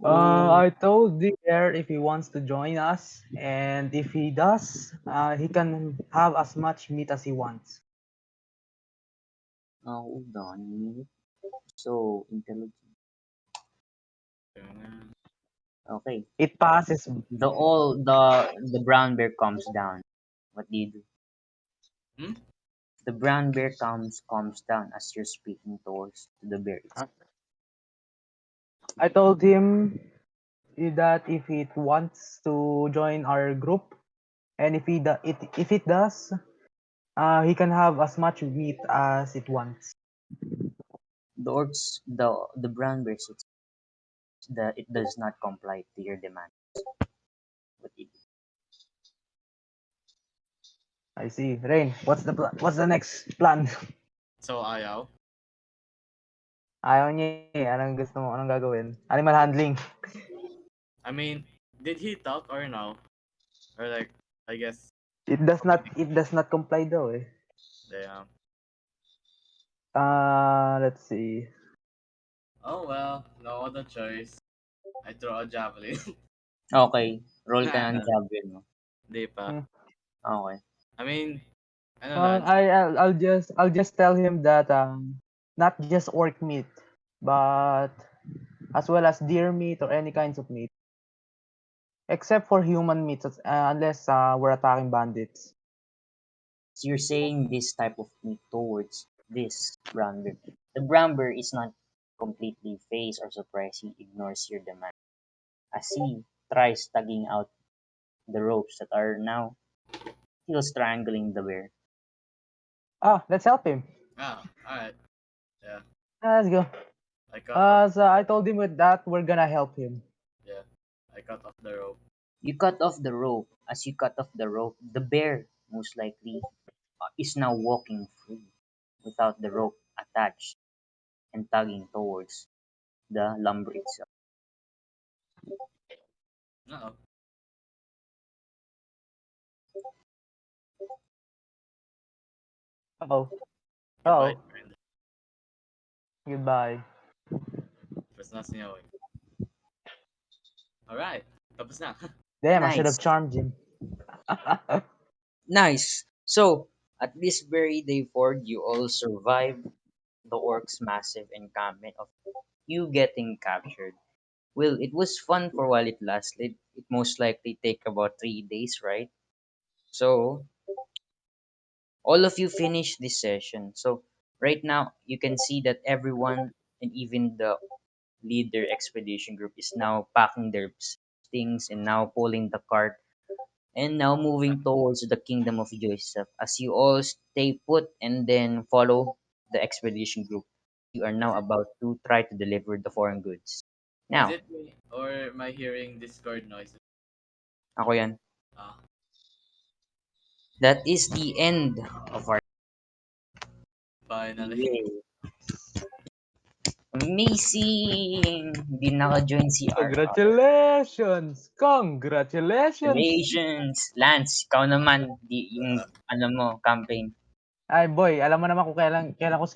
Oh, I told the bear if he wants to join us, and if he does, he can have as much meat as he wants. hold on a minute. So intelligent. Okay. It passes. The brown bear comes down. What do you do? Hmm? The brown bear comes down as you're speaking towards the bear. I told him that if it wants to join our group, and if it does, he can have as much meat as it wants. The brown bear says that it does not comply to your demand. What do you do? I see. Rain, what's the next plan? So ayaw. Ayaw niya eh. Anong gusto mo? Anong gagawin? Animal handling. I mean, did he talk or no? Or like I guess It does not comply daw eh. damn. Let's see. Oh well, no other choice. I throw a javelin. Okay, roll ka Nah, ng javelin mo. di pa. Hmm. Okay. I mean, ano lang. I'll just tell him that not just orc meat, but as well as deer meat or any kinds of meat, except for human meat, unless we're attacking bandits. So you're saying this type of meat towards this brown bear. The brown bear is not completely phased or surprised. He ignores your demand as he tries tugging out the ropes that are now still strangling the bear. Let's help him. Ah, alright. Yeah. Let's go. I cut off So I told him with that we're gonna help him. yeah. I cut off the rope. You cut off the rope. As you cut off the rope, the bear most likely is now walking free without the rope attached and tugging towards the lumber itself. No. Uh-oh. Goodbye, Uh-oh. friend. Goodbye. It was not snowing. Alright, tapos na. Damn, I should have Nice. charmed him. Nice. So, at this very day, Ford, you all survived the orcs' massive encampment of you getting captured. Well, it was fun for while it lasted. It most likely take about 3 days, right? So, all of you finished this session. So, right now, you can see that everyone and even the leader expedition group is now packing their things and now pulling the cart and now moving towards the kingdom of Joseph as you all stay put and then follow the expedition group. You are now Is it about to try to deliver the foreign goods. is Now, it me or am I hearing Discord noises? ako yan. Ah, That is the end of our finally. day. Amazing! Hindi naka-join si RR. Congratulations! Congratulations! Congratulations! Lance, ikaw naman, di, yung ano mo, campaign. Ay boy, alam mo naman kung kailan ko